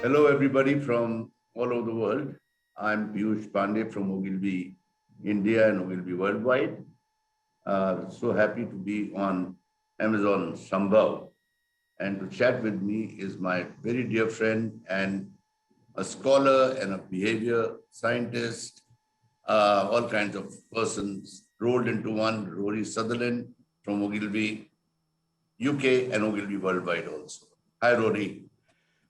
Hello, everybody from all over the world. I'm Piyush Pandey from Ogilvy, India and Ogilvy Worldwide. So happy to be on Amazon Smbhav. And to chat with me is my very dear friend and a scholar and a behavior scientist, all kinds of persons rolled into one, Rory Sutherland from Ogilvy, UK and Ogilvy Worldwide also. Hi, Rory.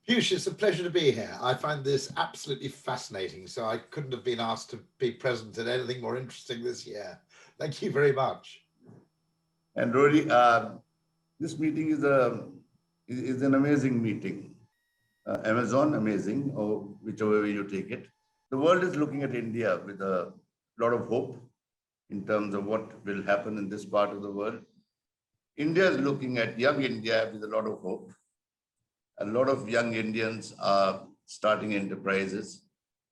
Piyush, it's a pleasure to be here. I find this absolutely fascinating, so I couldn't have been asked to be present at anything more interesting this year. Thank you very much. And Rory, this meeting is an amazing meeting. Amazon, amazing, or whichever way you take it. The world is looking at India with a lot of hope in terms of what will happen in this part of the world. India is looking at young India with a lot of hope. A lot of young Indians are starting enterprises,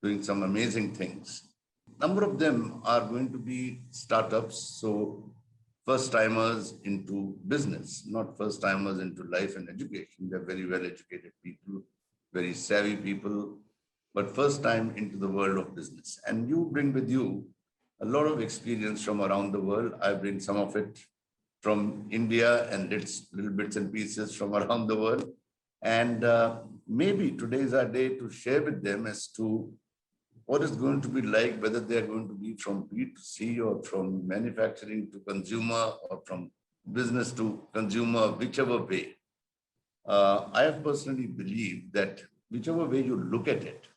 doing some amazing things. Number of them are going to be startups, so first timers into business, not first timers into life and education. They're very well educated people, very savvy people, but first time into the world of business. And you bring with you a lot of experience from around the world. I bring some of it from India and little bits and pieces from around the world. And maybe today is our day to share with them as to what is going to be like, whether they are going to be from B to C or from manufacturing to consumer or from business to consumer, whichever way. I have personally believed that whichever way you look at it,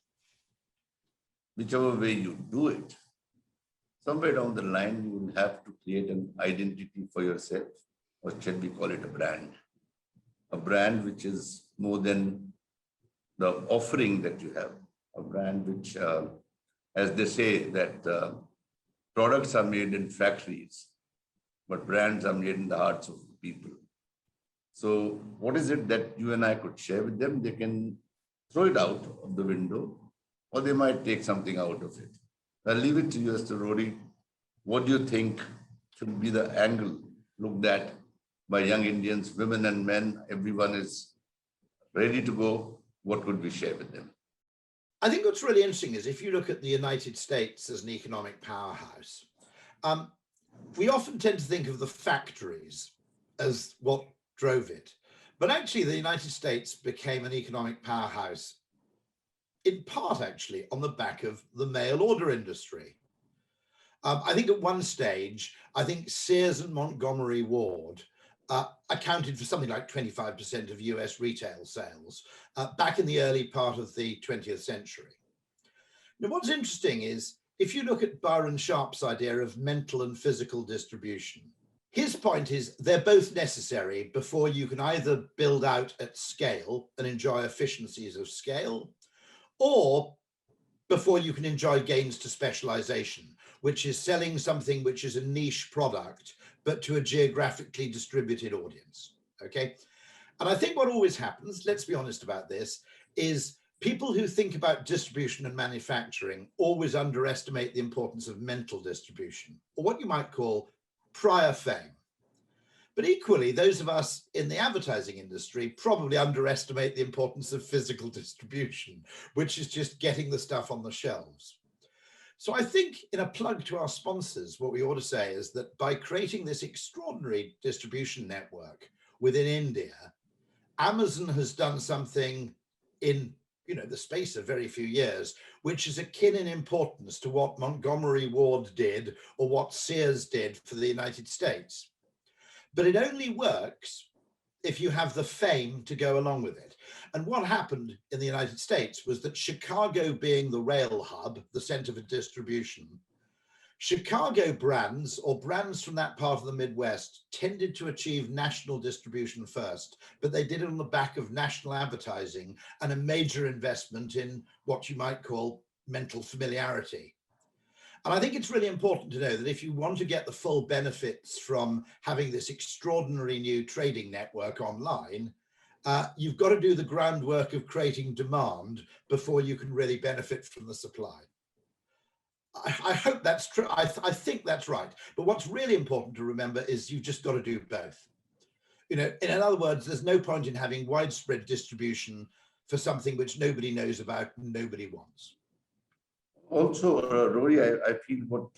whichever way you do it, somewhere down the line, you will have to create an identity for yourself, or shall we call it a brand which is more than the offering that you have, a brand which, as they say, that products are made in factories, but brands are made in the hearts of people. So what is it that you and I could share with them? They can throw it out of the window, or they might take something out of it. I'll leave it to you, Mr. Rory. What do you think should be the angle looked at by young Indians, women and men? Everyone is ready to go. What could we share with them? I think what's really interesting is if you look at the United States as an economic powerhouse, we often tend to think of the factories as what drove it. But actually, the United States became an economic powerhouse in part, actually, on the back of the mail order industry. I think at one stage, I think Sears and Montgomery Ward accounted for something like 25% of US retail sales back in the early part of the 20th century. Now, what's interesting is if you look at Byron Sharp's idea of mental and physical distribution, his point is they're both necessary before you can either build out at scale and enjoy efficiencies of scale, or before you can enjoy gains to specialization, which is selling something which is a niche product, but to a geographically distributed audience, okay? And I think what always happens, let's be honest about this, is people who think about distribution and manufacturing always underestimate the importance of mental distribution, or what you might call prior fame. But equally, those of us in the advertising industry probably underestimate the importance of physical distribution, which is just getting the stuff on the shelves. So I think in a plug to our sponsors, what we ought to say is that by creating this extraordinary distribution network within India, Amazon has done something in the space of very few years, which is akin in importance to what Montgomery Ward did or what Sears did for the United States. But it only works if you have the fame to go along with it. And what happened in the United States was that Chicago being the rail hub, the center for distribution, Chicago brands or brands from that part of the Midwest tended to achieve national distribution first, but they did it on the back of national advertising and a major investment in what you might call mental familiarity. And I think it's really important to know that if you want to get the full benefits from having this extraordinary new trading network online, you've got to do the groundwork of creating demand before you can really benefit from the supply. I hope that's true. I think that's right. But what's really important to remember is you've just got to do both. In other words, there's no point in having widespread distribution for something which nobody knows about and nobody wants. Also, Rory, I feel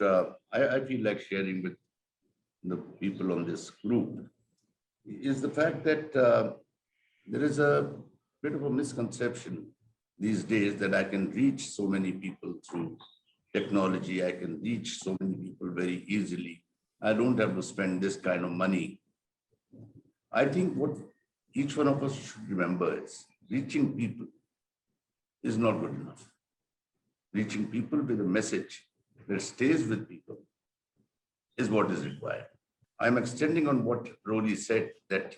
I feel like sharing with the people on this group is the fact that there is a bit of a misconception these days that I can reach so many people through technology. I can reach so many people very easily. I don't have to spend this kind of money. I think what each one of us should remember is reaching people is not good enough. Reaching people with a message that stays with people is what is required. I'm extending on what Rory said, that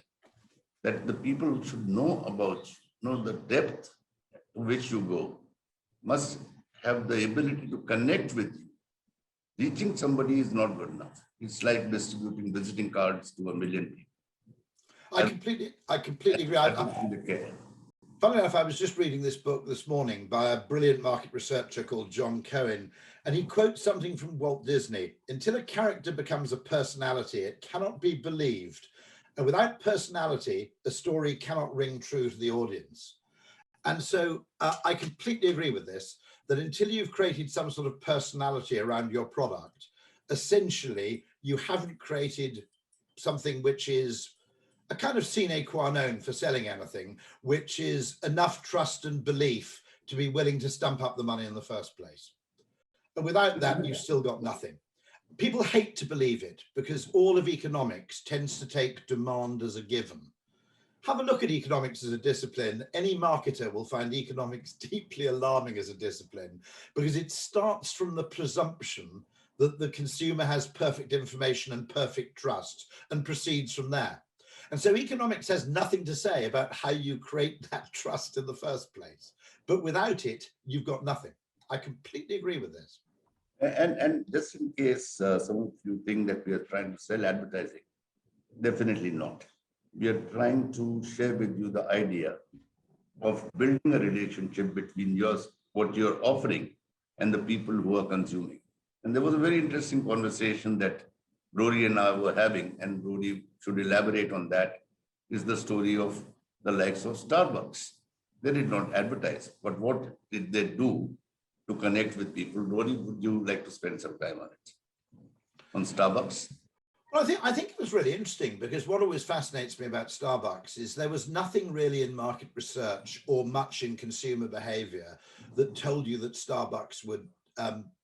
the people should know the depth to which you go, must have the ability to connect with you. Reaching somebody is not good enough. It's like distributing visiting cards to 1 million people. I completely agree. Funnily enough, I was just reading this book this morning by a brilliant market researcher called John Cohen, and he quotes something from Walt Disney: "Until a character becomes a personality, it cannot be believed. And without personality, a story cannot ring true to the audience." And so I completely agree with this, that until you've created some sort of personality around your product, essentially, you haven't created something which is a kind of sine qua non for selling anything, which is enough trust and belief to be willing to stump up the money in the first place. And without that, you've still got nothing. People hate to believe it because all of economics tends to take demand as a given. Have a look at economics as a discipline. Any marketer will find economics deeply alarming as a discipline because it starts from the presumption that the consumer has perfect information and perfect trust and proceeds from there. And so economics has nothing to say about how you create that trust in the first place. But without it, you've got nothing. I completely agree with this. And just in case some of you think that we are trying to sell advertising, definitely not. We are trying to share with you the idea of building a relationship between what you're offering and the people who are consuming. And there was a very interesting conversation that Rory and I were having, and Rory should elaborate on that, is the story of the likes of Starbucks. They did not advertise, but what did they do to connect with people? Rory, would you like to spend some time on it? On Starbucks? Well, I think it was really interesting because what always fascinates me about Starbucks is there was nothing really in market research or much in consumer behavior that told you that Starbucks would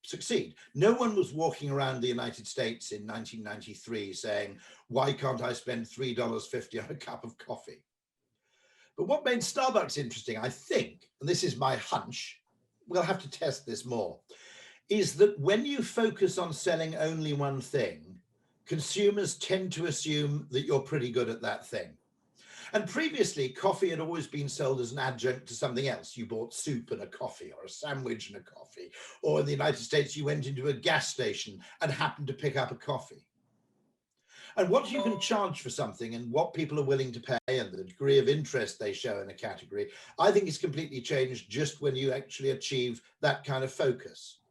succeed. No one was walking around the United States in 1993 saying, why can't I spend $3.50 on a cup of coffee? But what made Starbucks interesting, I think, and this is my hunch, we'll have to test this more, is that when you focus on selling only one thing, consumers tend to assume that you're pretty good at that thing. And previously, coffee had always been sold as an adjunct to something else. You bought soup and a coffee, or a sandwich and a coffee. Or in the United States, you went into a gas station and happened to pick up a coffee. And what you can charge for something and what people are willing to pay and the degree of interest they show in a category, I think is completely changed just when you actually achieve that kind of focus.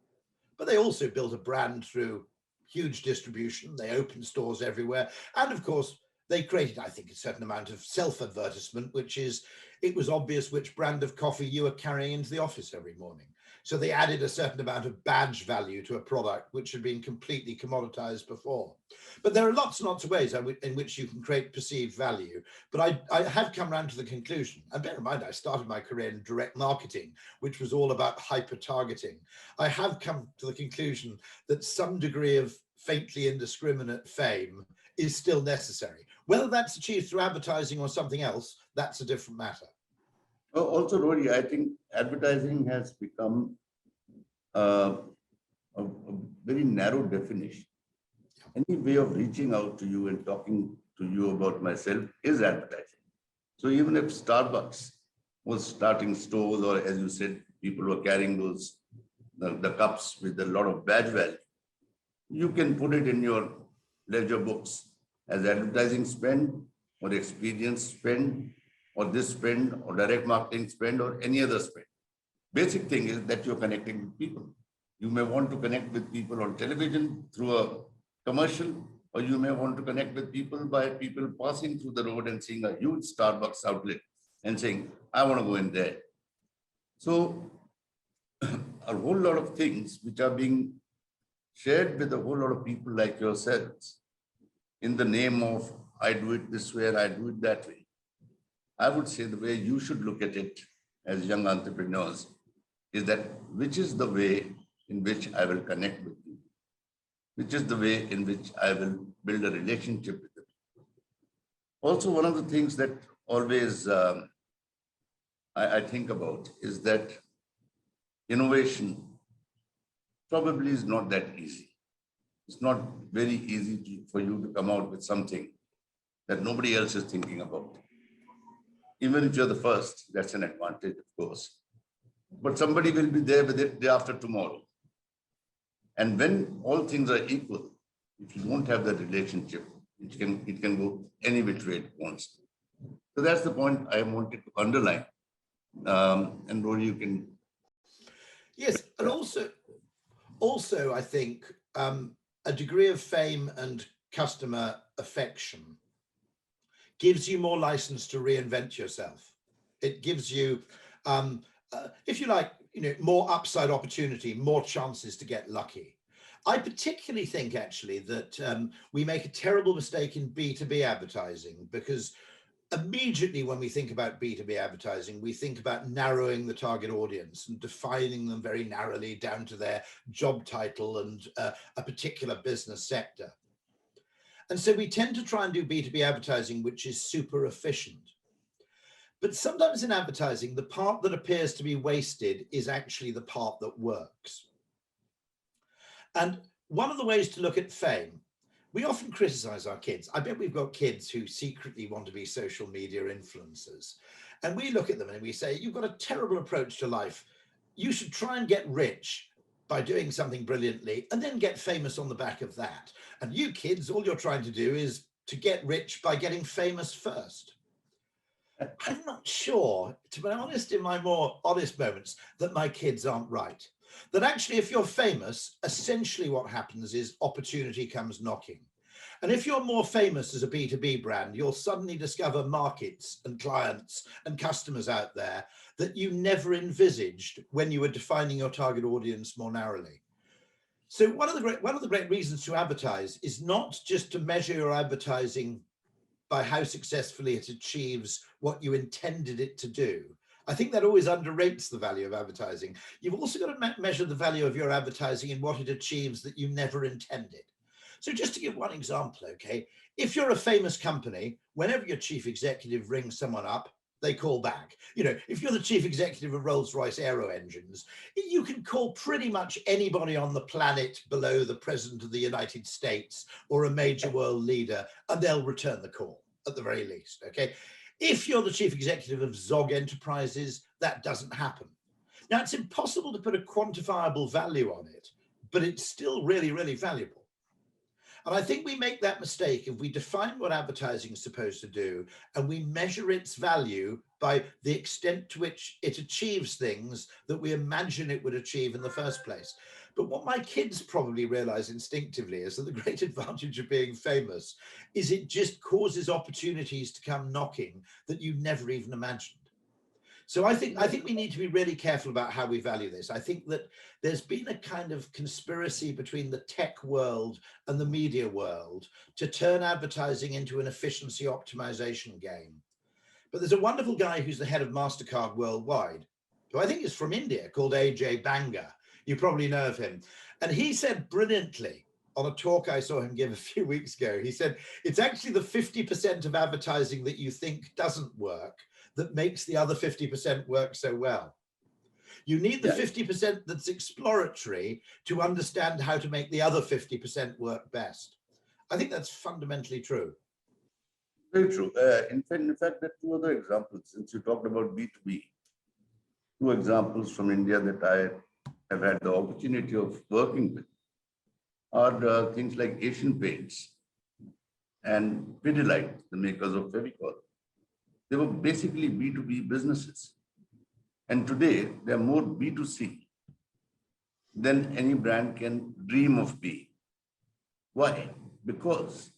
But they also built a brand through huge distribution. They opened stores everywhere. And of course, they created, I think, a certain amount of self-advertisement, which is, it was obvious which brand of coffee you were carrying into the office every morning. So they added a certain amount of badge value to a product which had been completely commoditized before. But there are lots and lots of ways in which you can create perceived value. But I have come around to the conclusion, and bear in mind, I started my career in direct marketing, which was all about hyper-targeting. I have come to the conclusion that some degree of faintly indiscriminate fame is still necessary. Whether that's achieved through advertising or something else, that's a different matter. Also, Rory, I think advertising has become a very narrow definition. Any way of reaching out to you and talking to you about myself is advertising. So even if Starbucks was starting stores, or as you said, people were carrying the cups with a lot of badge value, you can put it in your ledger books as advertising spend or experience spend or this spend or direct marketing spend or any other spend. Basic thing is that you're connecting with people. You may want to connect with people on television through a commercial, or you may want to connect with people by people passing through the road and seeing a huge Starbucks outlet and saying, I want to go in there. So a whole lot of things which are being shared with a whole lot of people like yourselves in the name of I do it this way and I do it that way. I would say the way you should look at it as young entrepreneurs is that which is the way in which I will connect with you, which is the way in which I will build a relationship with them. Also, one of the things that always I think about is that innovation probably is not that easy. It's not very easy for you to come out with something that nobody else is thinking about. Even if you're the first, that's an advantage, of course. But somebody will be there with it day after tomorrow. And when all things are equal, if you don't have that relationship, it can go any which way it wants. So that's the point I wanted to underline. And Rory, you can. Yes, and also I think a degree of fame and customer affection gives you more license to reinvent yourself. It gives you, if you like, more upside opportunity, more chances to get lucky. I particularly think actually that we make a terrible mistake in B2B advertising, because immediately when we think about B2B advertising, we think about narrowing the target audience and defining them very narrowly down to their job title and a particular business sector. And so we tend to try and do B2B advertising, which is super efficient. But sometimes in advertising, the part that appears to be wasted is actually the part that works. And one of the ways to look at fame, we often criticize our kids. I bet we've got kids who secretly want to be social media influencers. And we look at them and we say, you've got a terrible approach to life. You should try and get rich by doing something brilliantly and then get famous on the back of that. And you kids, all you're trying to do is to get rich by getting famous first. I'm not sure, to be honest, in my more honest moments, that my kids aren't right. That actually, if you're famous, essentially what happens is opportunity comes knocking. And if you're more famous as a B2B brand, you'll suddenly discover markets and clients and customers out there that you never envisaged when you were defining your target audience more narrowly. So one of the great reasons to advertise is not just to measure your advertising by how successfully it achieves what you intended it to do. I think that always underrates the value of advertising. You've also got to measure the value of your advertising in what it achieves that you never intended. So just to give one example, okay, if you're a famous company, whenever your chief executive rings someone up, they call back. If you're the chief executive of Rolls-Royce Aero Engines, you can call pretty much anybody on the planet below the president of the United States or a major world leader, and they'll return the call at the very least, okay? If you're the chief executive of Zog Enterprises, that doesn't happen. Now, it's impossible to put a quantifiable value on it, but it's still really, really valuable. And I think we make that mistake if we define what advertising is supposed to do and we measure its value by the extent to which it achieves things that we imagine it would achieve in the first place. But what my kids probably realize instinctively is that the great advantage of being famous is it just causes opportunities to come knocking that you never even imagined. So I think we need to be really careful about how we value this. I think that there's been a kind of conspiracy between the tech world and the media world to turn advertising into an efficiency optimization game. But there's a wonderful guy who's the head of MasterCard worldwide, who I think is from India, called AJ Banga. You probably know of him. And he said brilliantly on a talk I saw him give a few weeks ago, he said, it's actually the 50% of advertising that you think doesn't work that makes the other 50% work so well. You need the 50% that's exploratory to understand how to make the other 50% work best. I think that's fundamentally true. Very true. In fact, there are two other examples, since you talked about B2B. Two examples from India that I have had the opportunity of working with are things like Asian Paints and Pidilite, the makers of Fevicol. They were basically B2B businesses. And today, they're more B2C than any brand can dream of being. Why? Because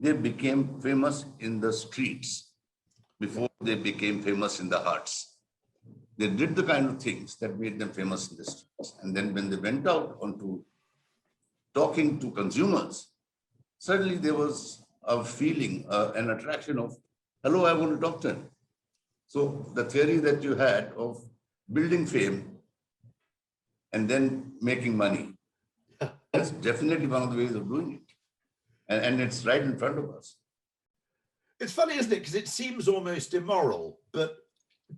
they became famous in the streets before they became famous in the hearts. They did the kind of things that made them famous in the streets. And then when they went out onto talking to consumers, suddenly there was a feeling, an attraction of, hello, I want to talk to him. So the theory that you had of building fame and then making money, that's definitely one of the ways of doing it. And it's right in front of us. It's funny, isn't it? Because it seems almost immoral, but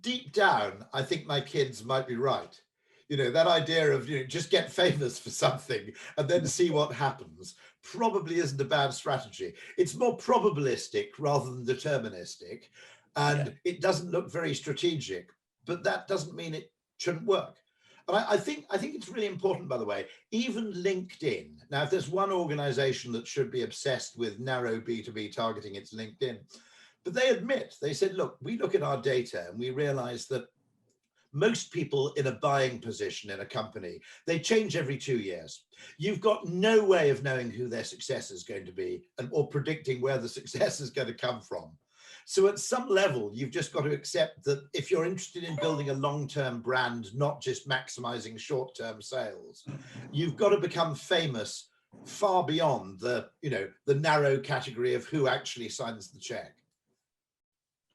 deep down, I think my kids might be right. You know, that idea of, you know, just get famous for something and then see what happens probably isn't a bad strategy. It's more probabilistic rather than deterministic. And it doesn't look very strategic, but that doesn't mean it shouldn't work. And I think it's really important, by the way, even LinkedIn. Now, if there's one organization that should be obsessed with narrow B2B targeting, it's LinkedIn. But they said, look, we look at our data and we realize that most people in a buying position in a company, they change every 2 years. You've got no way of knowing who their successor is going to be or predicting where the success is going to come from. So at some level, you've just got to accept that if you're interested in building a long-term brand, not just maximizing short-term sales, you've got to become famous far beyond the narrow category of who actually signs the check.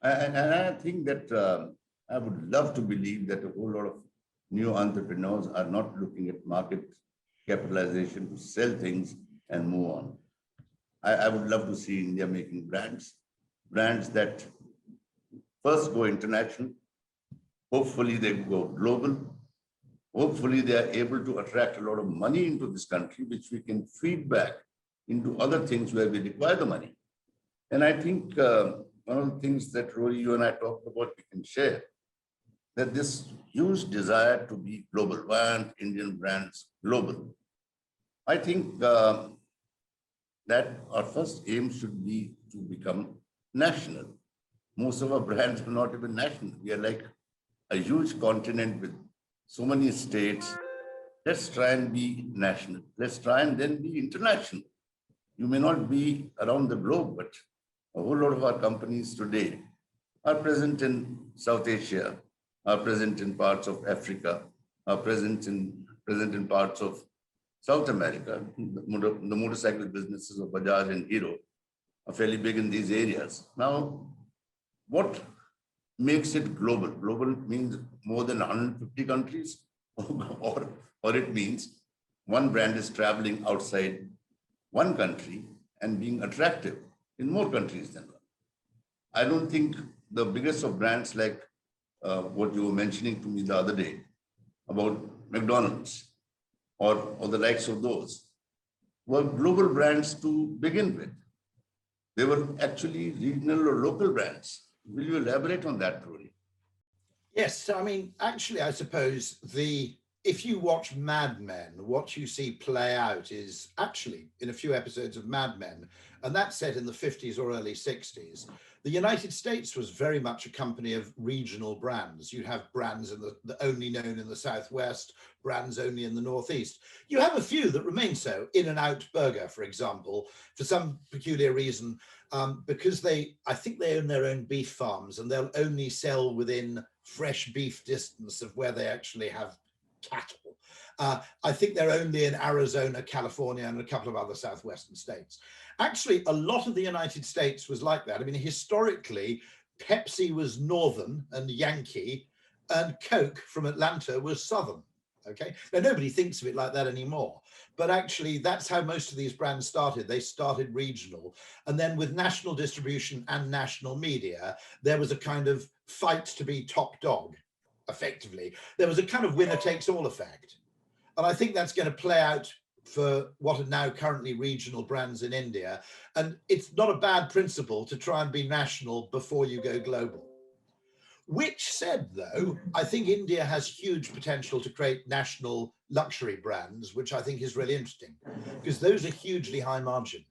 And I think that I would love to believe that a whole lot of new entrepreneurs are not looking at market capitalization to sell things and move on. I would love to see India making brands that first go international, hopefully they go global, hopefully they are able to attract a lot of money into this country, which we can feed back into other things where we require the money. And I think one of the things that Rory, you and I talked about, we can share, that this huge desire to be global, why aren't Indian brands global? I think that our first aim should be to become national. Most of our brands are not even national. We are like a huge continent with so many states. Let's try and be national. Let's try and then be international. You may not be around the globe, but a whole lot of our companies today are present in South Asia, are present in parts of Africa, are present in parts of South America. The motorcycle businesses of Bajaj and Hero are fairly big in these areas. Now, what makes it global? Global means more than 150 countries, or it means one brand is traveling outside one country and being attractive in more countries than one. I don't think the biggest of brands like what you were mentioning to me the other day about McDonald's or the likes of those were global brands to begin with. They were actually regional or local brands. Will you elaborate on that, Rory? Yes, I mean, actually, I suppose if you watch Mad Men, what you see play out is actually in a few episodes of Mad Men, and that's set in the 50s or early 60s. The United States was very much a company of regional brands. You have brands only known in the Southwest, brands only in the Northeast. You have a few that remain so. In-N-Out Burger, for example, for some peculiar reason, because I think they own their own beef farms and they'll only sell within fresh beef distance of where they actually have cattle. I think they're only in Arizona, California, and a couple of other Southwestern states. Actually, a lot of the United States was like that. I mean, historically, Pepsi was Northern and Yankee, and Coke from Atlanta was Southern. Okay, now nobody thinks of it like that anymore, but actually that's how most of these brands started. They started regional, and then with national distribution and national media, there was a kind of fight to be top dog. Effectively, there was a kind of winner takes all effect, and I think that's going to play out for what are now currently regional brands in India. And it's not a bad principle to try and be national before you go global. Which said, though, I think India has huge potential to create national luxury brands, which I think is really interesting, because those are hugely high margin.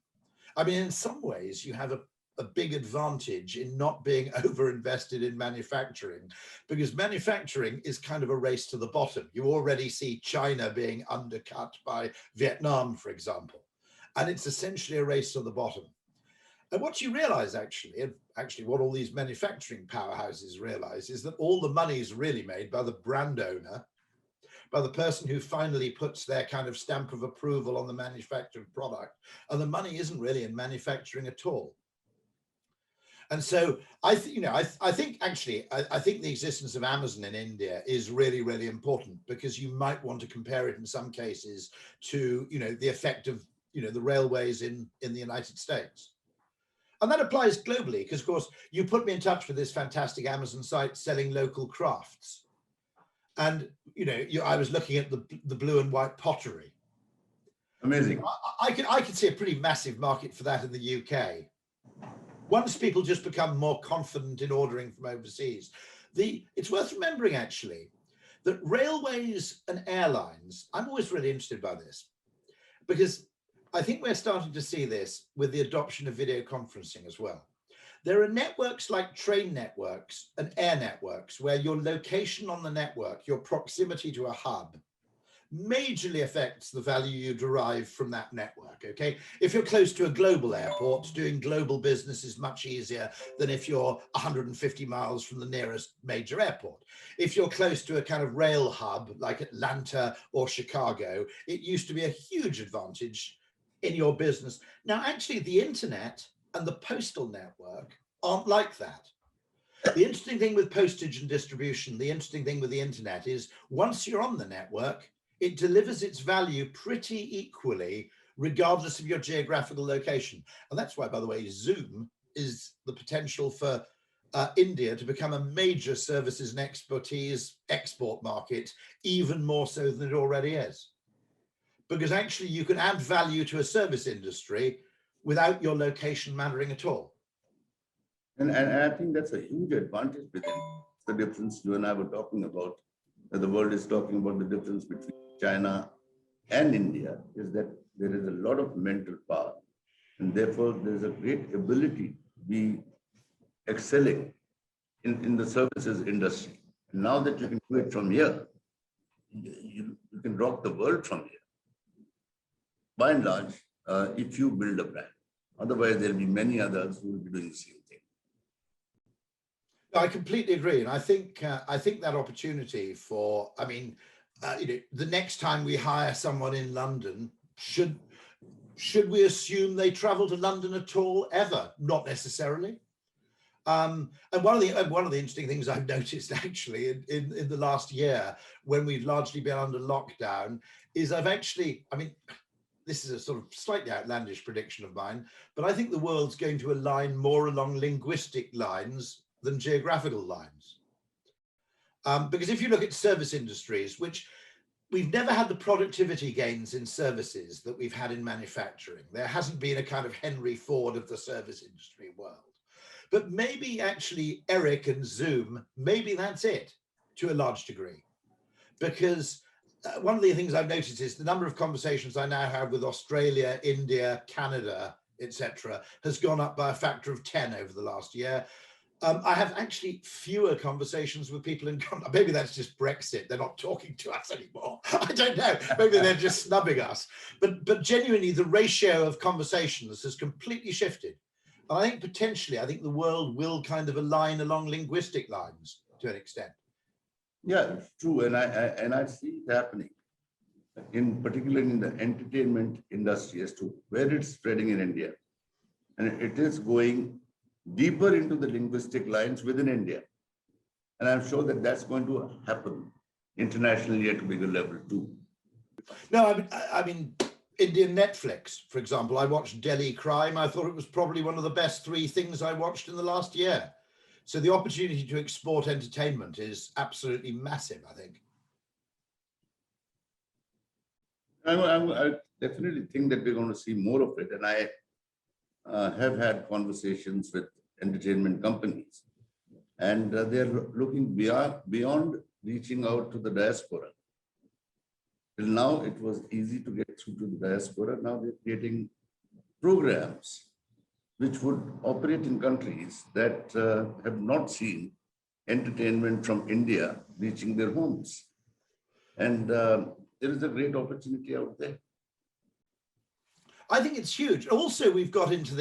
I mean, in some ways, you have a big advantage in not being over-invested in manufacturing, because manufacturing is kind of a race to the bottom. You already see China being undercut by Vietnam, for example, and it's essentially a race to the bottom. And what you realize actually, and actually what all these manufacturing powerhouses realize, is that all the money is really made by the brand owner, by the person who finally puts their kind of stamp of approval on the manufactured product. And the money isn't really in manufacturing at all. And so I think the existence of Amazon in India is really, really important, because you might want to compare it in some cases to, the effect of, the railways in the United States. And that applies globally, because of course you put me in touch with this fantastic Amazon site selling local crafts. And, I was looking at the blue and white pottery. Amazing. I could see a pretty massive market for that in the UK. Once people just become more confident in ordering from overseas. It's worth remembering actually that railways and airlines, I'm always really interested by this, because I think we're starting to see this with the adoption of video conferencing as well. There are networks like train networks and air networks where your location on the network, your proximity to a hub, majorly affects the value you derive from that network, okay? If you're close to a global airport, doing global business is much easier than if you're 150 miles from the nearest major airport. If you're close to a kind of rail hub like Atlanta or Chicago, it used to be a huge advantage in your business. Now, actually, the internet and the postal network aren't like that. The interesting thing with postage and distribution, the interesting thing with the internet is once you're on the network, it delivers its value pretty equally, regardless of your geographical location. And that's why, by the way, Zoom is the potential for India to become a major services and expertise export market, even more so than it already is. Because actually you can add value to a service industry without your location mattering at all. And I think that's a huge advantage within the difference you and I were talking about, that the world is talking about the difference between China and India, is that there is a lot of mental power. And therefore, there's a great ability to be excelling in the services industry. And now that you can do it from here, you can rock the world from here. By and large, if you build a brand. Otherwise, there'll be many others who will be doing the same thing. I completely agree. And I think that opportunity for, the next time we hire someone in London, should we assume they travel to London at all, ever? Not necessarily. And one of the interesting things I've noticed actually in the last year, when we've largely been under lockdown, is this is a sort of slightly outlandish prediction of mine, but I think the world's going to align more along linguistic lines than geographical lines. Because if you look at service industries, which we've never had the productivity gains in services that we've had in manufacturing. There hasn't been a kind of Henry Ford of the service industry world. But maybe actually Eric and Zoom, maybe that's it to a large degree. Because one of the things I've noticed is the number of conversations I now have with Australia, India, Canada, etc., has gone up by a factor of 10 over the last year. I have actually fewer conversations with people in, maybe that's just Brexit. They're not talking to us anymore. I don't know. Maybe they're just snubbing us. But genuinely, the ratio of conversations has completely shifted. And I think potentially, the world will kind of align along linguistic lines to an extent. Yeah, it's true. And I see it happening, particularly in the entertainment industry as to where it's spreading in India. And it is going deeper into the linguistic lines within India. And I'm sure that that's going to happen internationally at a bigger level too. No, I mean, Indian Netflix, for example, I watched Delhi Crime. I thought it was probably one of the best 3 things I watched in the last year. So the opportunity to export entertainment is absolutely massive, I think. I definitely think that we're going to see more of it. And I have had conversations with entertainment companies, and they're looking beyond reaching out to the diaspora. Till now, it was easy to get through to the diaspora. Now they're creating programs which would operate in countries that have not seen entertainment from India reaching their homes. And there is a great opportunity out there. I think it's huge. Also, we've got into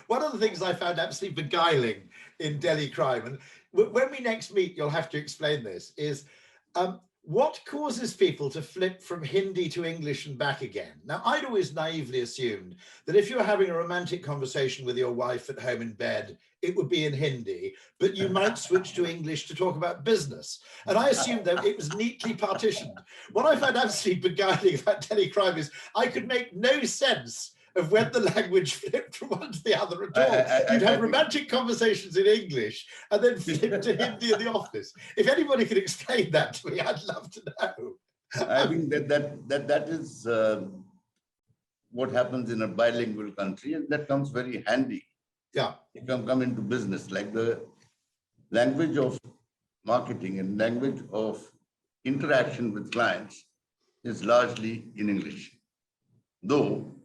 one of the things I found absolutely beguiling in Delhi crime, and when we next meet, you'll have to explain this, is what causes people to flip from Hindi to English and back again? Now, I'd always naively assumed that if you were having a romantic conversation with your wife at home in bed, it would be in Hindi, but you might switch to English to talk about business. And I assumed that it was neatly partitioned. What I found absolutely beguiling about Delhi crime is I could make no sense of when the language flipped from one to the other at all. You'd have romantic conversations in English and then flip to Hindi in the office. If anybody could explain that to me, I'd love to know. I think that is what happens in a bilingual country, and that comes very handy. Yeah. You come into business, like the language of marketing and language of interaction with clients is largely in English. Though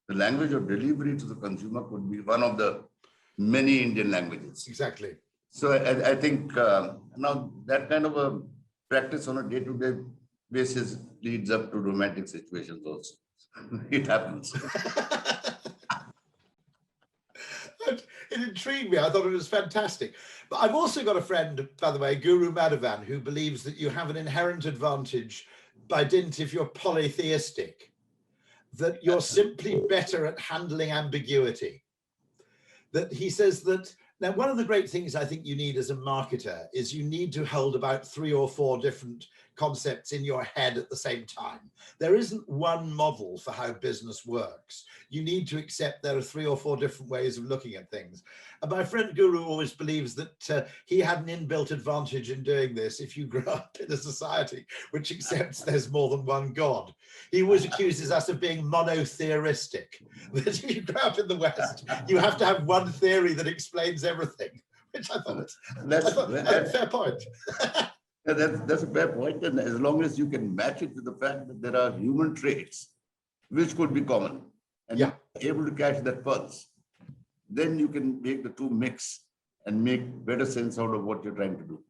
the language of delivery to the consumer could be one of the many Indian languages. Exactly. So I think now that kind of a practice on a day-to-day basis leads up to romantic situations also. It happens. It intrigued me. I thought it was fantastic. But I've also got a friend, by the way, Guru Madhavan, who believes that you have an inherent advantage by dint if you're polytheistic, that you're simply better at handling ambiguity. That he says that, now one of the great things I think you need as a marketer is you need to hold about 3 or 4 different concepts in your head at the same time. There isn't one model for how business works. You need to accept there are 3 or 4 different ways of looking at things. And my friend Guru always believes that he had an inbuilt advantage in doing this if you grow up in a society which accepts there's more than one God. He always accuses us of being monotheistic, that if you grow up in the West, you have to have one theory that explains everything, which I thought that's a fair point. That's a fair point, and as long as you can match it with the fact that there are human traits which could be common, and you're able to catch that pulse, then you can make the two mix and make better sense out of what you're trying to do.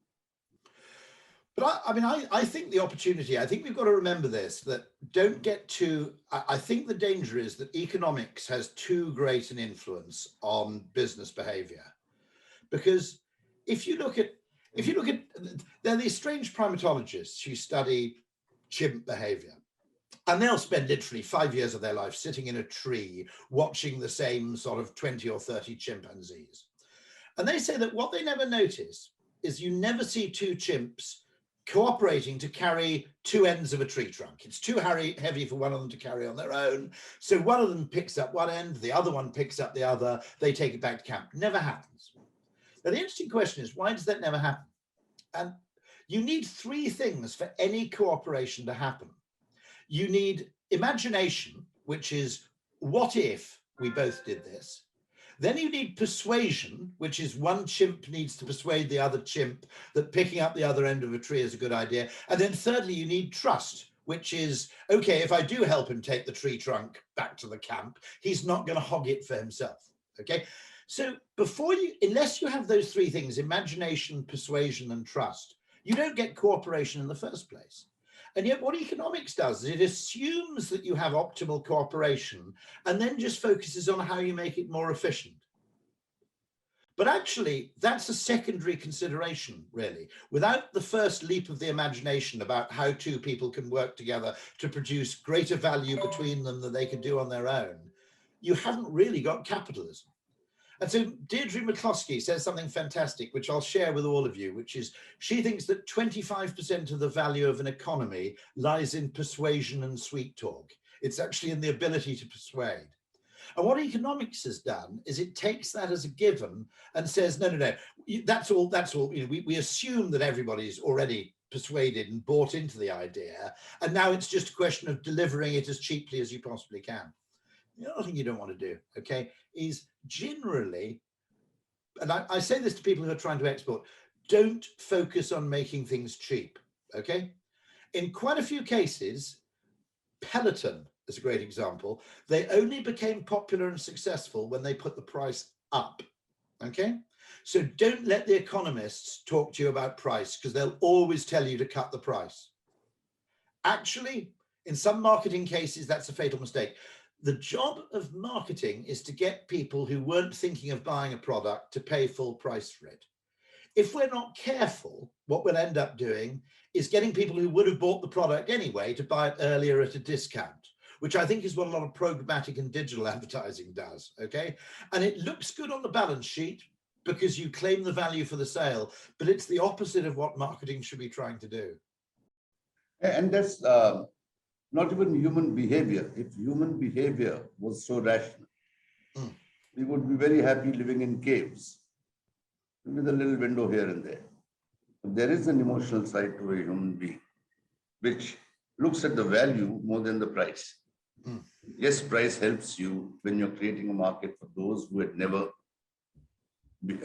But I think the opportunity, I think we've got to remember this, that don't get too, I think the danger is that economics has too great an influence on business behavior. Because if you look at, there are these strange primatologists who study chimp behavior, and they'll spend literally 5 years of their life sitting in a tree watching the same sort of 20 or 30 chimpanzees. And they say that what they never notice is you never see 2 chimps cooperating to carry 2 ends of a tree trunk. It's too heavy for one of them to carry on their own. So one of them picks up one end, the other one picks up the other, they take it back to camp. Never happens. Now, the interesting question is, why does that never happen? And you need 3 things for any cooperation to happen. You need imagination, which is, what if we both did this? Then you need persuasion, which is one chimp needs to persuade the other chimp that picking up the other end of a tree is a good idea. And then thirdly, you need trust, which is, okay, if I do help him take the tree trunk back to the camp, he's not going to hog it for himself. Okay. So unless you have those 3 things, imagination, persuasion, and trust, you don't get cooperation in the first place. And yet what economics does is it assumes that you have optimal cooperation and then just focuses on how you make it more efficient. But actually, that's a secondary consideration, really. Without the first leap of the imagination about how 2 people can work together to produce greater value between them than they could do on their own, you haven't really got capitalism. And so Deirdre McCloskey says something fantastic, which I'll share with all of you, which is she thinks that 25% of the value of an economy lies in persuasion and sweet talk. It's actually in the ability to persuade. And what economics has done is it takes that as a given and says, no, that's all. We assume that everybody's already persuaded and bought into the idea. And now it's just a question of delivering it as cheaply as you possibly can. The other thing you don't want to do, okay, is generally, and I say this to people who are trying to export, don't focus on making things cheap, okay? In quite a few cases, Peloton is a great example. They only became popular and successful when they put the price up, okay? So don't let the economists talk to you about price because they'll always tell you to cut the price. Actually, in some marketing cases, that's a fatal mistake. the job of marketing is to get people who weren't thinking of buying a product to pay full price for it. If we're not careful, what we'll end up doing is getting people who would have bought the product anyway to buy it earlier at a discount, which I think is what a lot of programmatic and digital advertising does, okay? And it looks good on the balance sheet because you claim the value for the sale, but it's the opposite of what marketing should be trying to do. And that's not even human behavior. If human behavior was so rational, we would be very happy living in caves with a little window here and there. There is an emotional side to a human being, which looks at the value more than the price. Yes, price helps you when you're creating a market for those who had never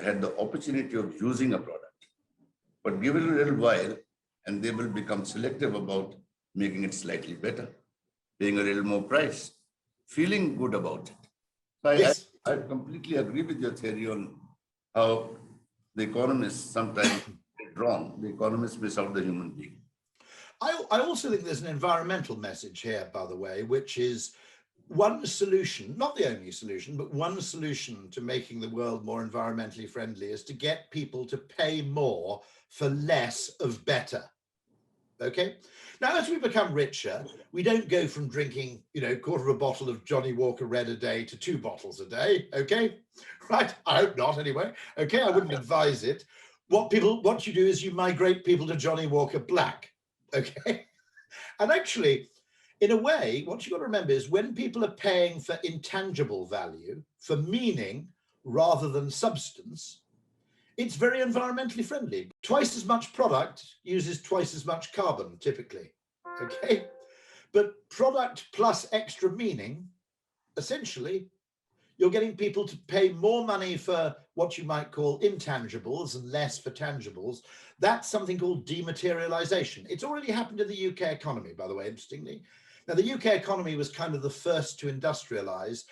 had the opportunity of using a product. But give it a little while and they will become selective about making it slightly better, paying a little more price, feeling good about it. So Yes. I completely agree with your theory on how the economists sometimes get wrong. The economists miss out the human being. I also think there's an environmental message here, by the way, which is one solution, not the only solution, but one solution to making the world more environmentally friendly is to get people to pay more for less of better. Okay. Now, as we become richer, we don't go from drinking, a quarter of a bottle of Johnny Walker Red a day to 2 bottles a day. Okay. Right. I hope not anyway. Okay. I wouldn't advise it. What you do is you migrate people to Johnny Walker Black. Okay. And actually, in a way, what you've got to remember is when people are paying for intangible value, for meaning rather than substance, it's very environmentally friendly. Twice as much product uses twice as much carbon, typically. Okay. But product plus extra meaning, essentially, you're getting people to pay more money for what you might call intangibles and less for tangibles. That's something called dematerialization. It's already happened in the UK economy, by the way, interestingly. Now, the UK economy was kind of the first to industrialize.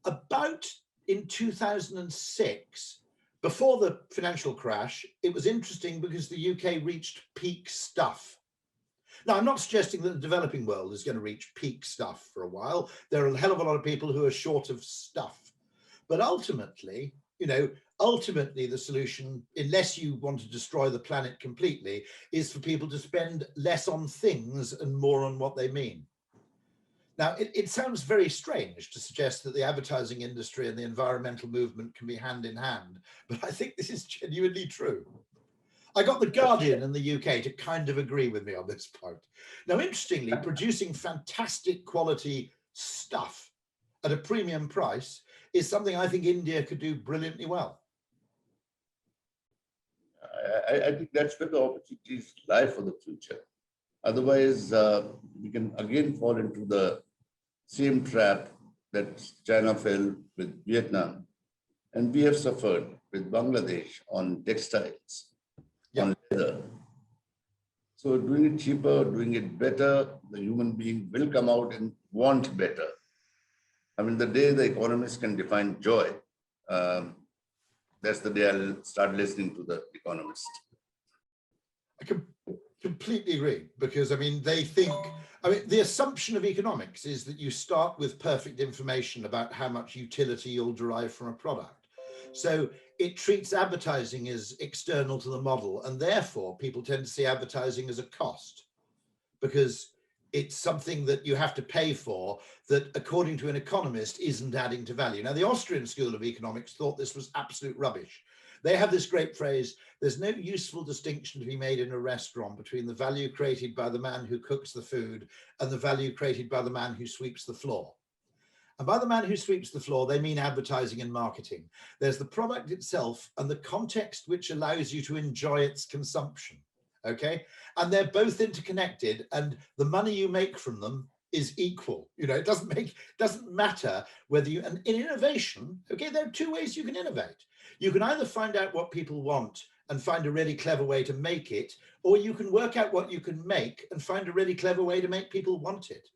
About in 2006, before the financial crash, it was interesting because the UK reached peak stuff. Now, I'm not suggesting that the developing world is going to reach peak stuff for a while. There are a hell of a lot of people who are short of stuff. But ultimately, the solution, unless you want to destroy the planet completely, is for people to spend less on things and more on what they mean. Now, it sounds very strange to suggest that the advertising industry and the environmental movement can be hand in hand, but I think this is genuinely true. I got The Guardian in the UK to kind of agree with me on this point. Now, interestingly, producing fantastic quality stuff at a premium price is something I think India could do brilliantly well. I think that's where the opportunities lie for the future. Otherwise, we can again fall into the same trap that China fell with Vietnam. And we have suffered with Bangladesh on textiles, on leather. So doing it cheaper, doing it better, the human being will come out and want better. I mean, the day the economists can define joy, that's the day I'll start listening to the economist. I completely agree, because they think, the assumption of economics is that you start with perfect information about how much utility you'll derive from a product. So it treats advertising as external to the model, and therefore people tend to see advertising as a cost because it's something that you have to pay for that, according to an economist, isn't adding to value. Now, the Austrian School of Economics thought this was absolute rubbish. They have this great phrase, there's no useful distinction to be made in a restaurant between the value created by the man who cooks the food and the value created by the man who sweeps the floor. And by the man who sweeps the floor, they mean advertising and marketing. There's the product itself and the context which allows you to enjoy its consumption. Okay, and they're both interconnected, and the money you make from them is equal. It doesn't matter whether you, and in innovation, okay, there are 2 ways you can innovate. You can either find out what people want and find a really clever way to make it, or you can work out what you can make and find a really clever way to make people want it.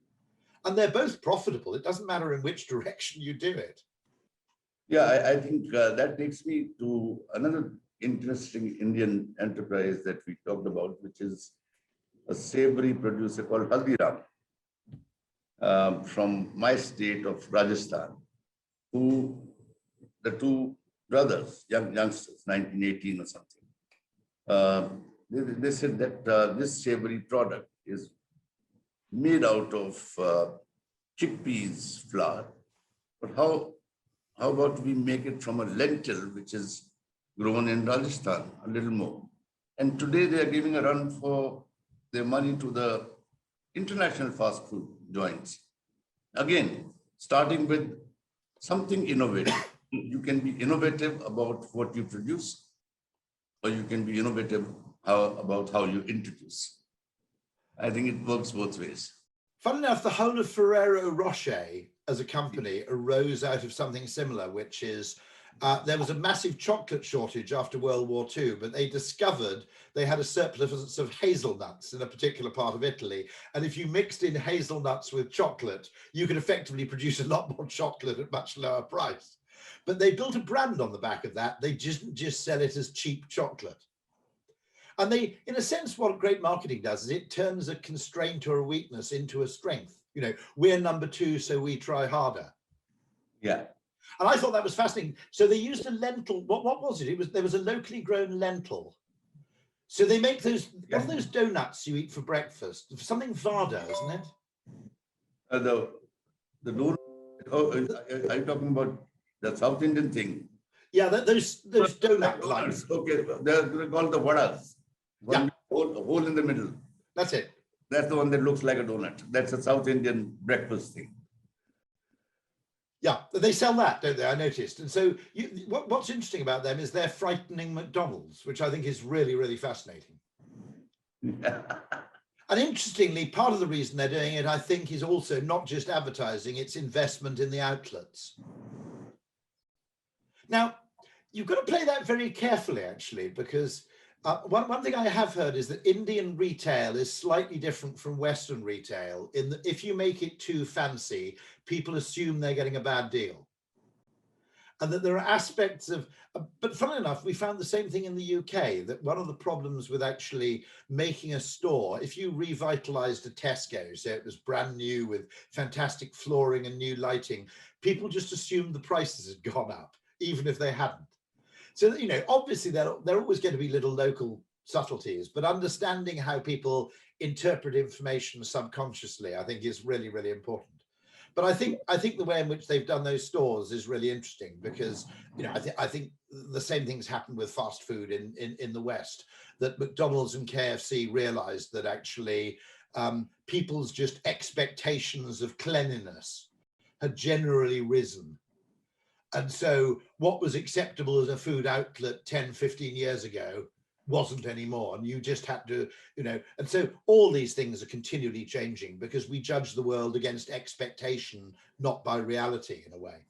And they're both profitable. It doesn't matter in which direction you do it. Yeah, I think that takes me to another interesting Indian enterprise that we talked about, which is a savory producer called Haldiram. from my state of Rajasthan, who the two brothers, youngsters, 1918 or something. They said that this savory product is made out of chickpeas flour, but how about we make it from a lentil which is grown in Rajasthan a little more? And today they are giving a run for their money to the international fast food joints. Again, starting with something innovative. You can be innovative about what you produce, or you can be innovative about how you introduce. I think it works both ways. Fun enough, the whole of Ferrero Rocher as a company arose out of something similar, which is there was a massive chocolate shortage after World War II, but they discovered they had a surplus of hazelnuts in a particular part of Italy. And if you mixed in hazelnuts with chocolate, you could effectively produce a lot more chocolate at much lower price. But they built a brand on the back of that. They just sell it as cheap chocolate. And they, in a sense, what great marketing does is it turns a constraint or a weakness into a strength. You know, we're number two, so we try harder. Yeah. And I thought that was fascinating. So they used a lentil. What was it? There was a locally grown lentil. So they make those, Yeah. what are those donuts you eat for breakfast? Something Vada, isn't it? The donut. Oh, are you talking about the South Indian thing? Yeah, those donut lines. Okay, they're called the vadas. One hole in the middle. That's it. That's the one that looks like a donut. That's a South Indian breakfast thing. Yeah, they sell that, don't they? I noticed. And so what's interesting about them is they're frightening McDonald's, which I think is really, really fascinating. And interestingly, part of the reason they're doing it, I think, is also not just advertising, it's investment in the outlets. Now, you've got to play that very carefully, actually, because one thing I have heard is that Indian retail is slightly different from Western retail in that if you make it too fancy, people assume they're getting a bad deal. And that there are aspects of, but funnily enough, we found the same thing in the UK, that one of the problems with actually making a store, if you revitalized a Tesco, so it was brand new with fantastic flooring and new lighting, people just assumed the prices had gone up, even if they hadn't. So, you know, obviously there are always going to be little local subtleties, but understanding how people interpret information subconsciously, I think is really, really important. But I think the way in which they've done those stores is really interesting because, you know, I think the same things happened with fast food in the West, that McDonald's and KFC realized that actually people's just expectations of cleanliness had generally risen. And so what was acceptable as a food outlet 10, 15 years ago wasn't anymore. And you just had to, you know, and so all these things are continually changing because we judge the world against expectation, not by reality in a way.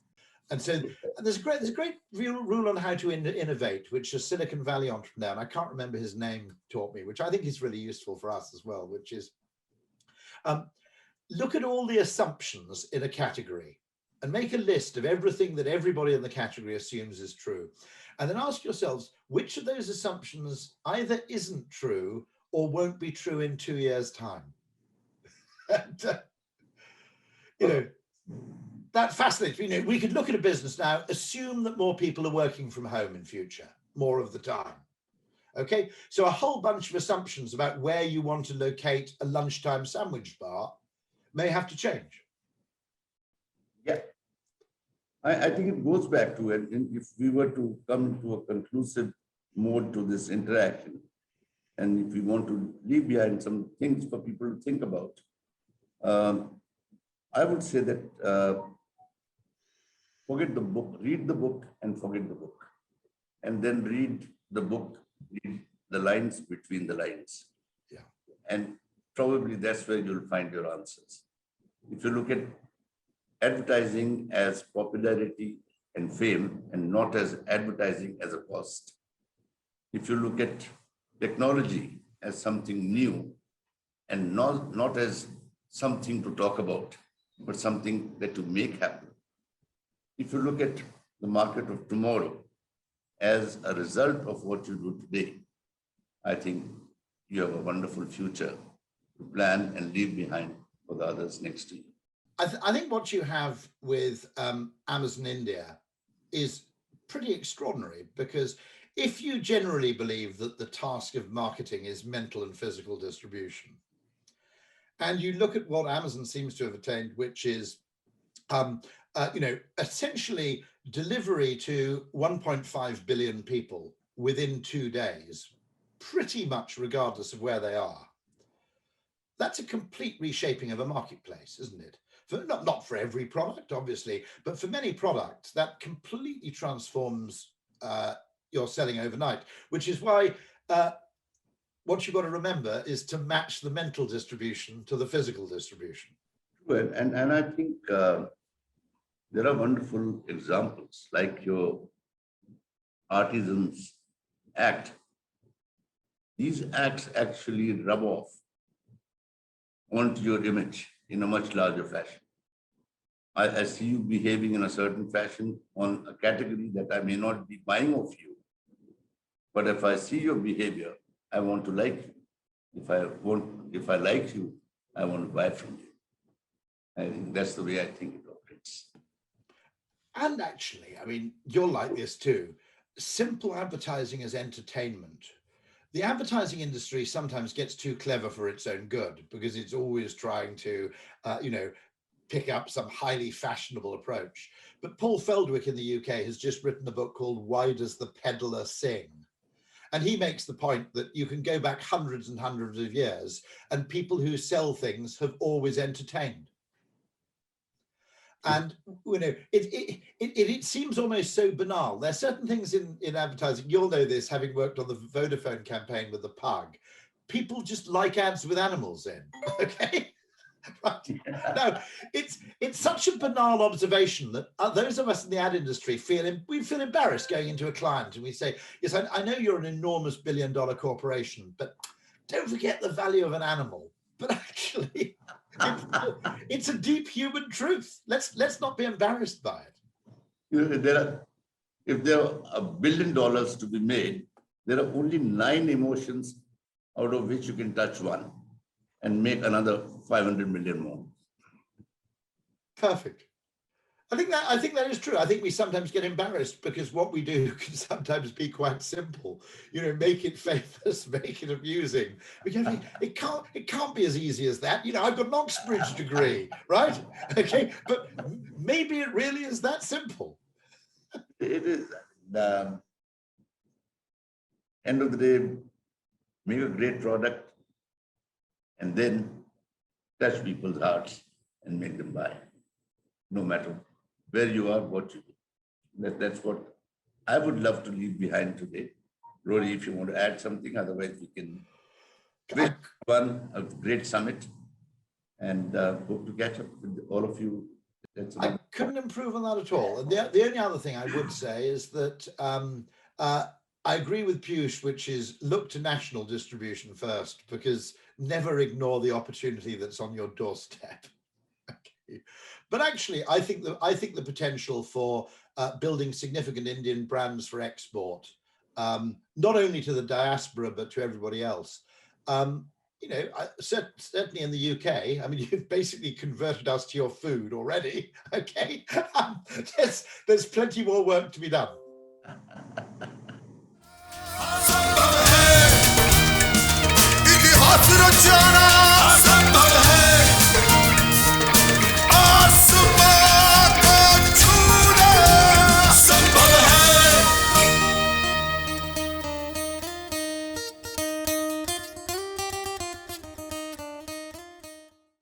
And so there's a great rule on how to innovate, which a Silicon Valley entrepreneur, and I can't remember his name, taught me, which I think is really useful for us as well, which is look at all the assumptions in a category and make a list of everything that everybody in the category assumes is true. And then ask yourselves, which of those assumptions either isn't true or won't be true in 2 years' time? And, you know, that fascinates me. You know, we could look at a business now, assume that more people are working from home in future, more of the time. Okay, so a whole bunch of assumptions about where you want to locate a lunchtime sandwich bar may have to change. Yeah. I think it goes back to it. If we were to come to a conclusive mode to this interaction, and if we want to leave behind some things for people to think about, I would say that forget the book, read the book and forget the book. And then read the book, read the lines between the lines. Yeah. And probably that's where you'll find your answers. If you look at advertising as popularity and fame and not as advertising as a cost. If you look at technology as something new and not as something to talk about, but something that to make happen. If you look at the market of tomorrow as a result of what you do today, I think you have a wonderful future to plan and leave behind for the others next to you. I think what you have with Amazon India is pretty extraordinary, because if you generally believe that the task of marketing is mental and physical distribution, and you look at what Amazon seems to have attained, which is essentially delivery to 1.5 billion people within 2 days, pretty much regardless of where they are. That's a complete reshaping of a marketplace, isn't it? Not for every product, obviously, but for many products, that completely transforms your selling overnight, which is why what you've got to remember is to match the mental distribution to the physical distribution. Well, and I think there are wonderful examples like your Artisans Act. These acts actually rub off onto your image in a much larger fashion. I see you behaving in a certain fashion on a category that I may not be buying of you. But if I see your behavior, I want to like you. If I like you, I want to buy from you. I think that's the way I think it operates. And actually, I mean, you're like this too. Simple advertising as entertainment. The advertising industry sometimes gets too clever for its own good, because it's always trying to, pick up some highly fashionable approach. But Paul Feldwick in the UK has just written a book called Why Does the Peddler Sing? And he makes the point that you can go back hundreds and hundreds of years, and people who sell things have always entertained. And it seems almost so banal. There are certain things in advertising, you'll know this, having worked on the Vodafone campaign with the pug. People just like ads with animals in, okay? Right. No, it's such a banal observation that those of us in the ad industry feel embarrassed going into a client and we say, yes, I know you're an enormous billion-dollar corporation, but don't forget the value of an animal. But actually, it's a deep human truth. Let's not be embarrassed by it. If there are $1 billion to be made, there are only 9 emotions out of which you can touch one and make another 500 million more. Perfect. I think that is true. I think we sometimes get embarrassed because what we do can sometimes be quite simple. Make it famous, make it amusing. It can't be as easy as that. I've got an Oxbridge degree, right? Okay, but maybe it really is that simple. It is. The end of the day, make a great product and then touch people's hearts and make them buy, no matter where you are, what you do. That's what I would love to leave behind today. Rory, if you want to add something, otherwise we can run a great summit and hope to catch up with all of you. I couldn't improve on that at all. And the only other thing I would say is that I agree with Piyush, which is look to national distribution first, because never ignore the opportunity that's on your doorstep. Okay. But actually, I think the potential for building significant Indian brands for export, not only to the diaspora but to everybody else. Certainly in the UK, I mean, you've basically converted us to your food already. Okay, there's plenty more work to be done.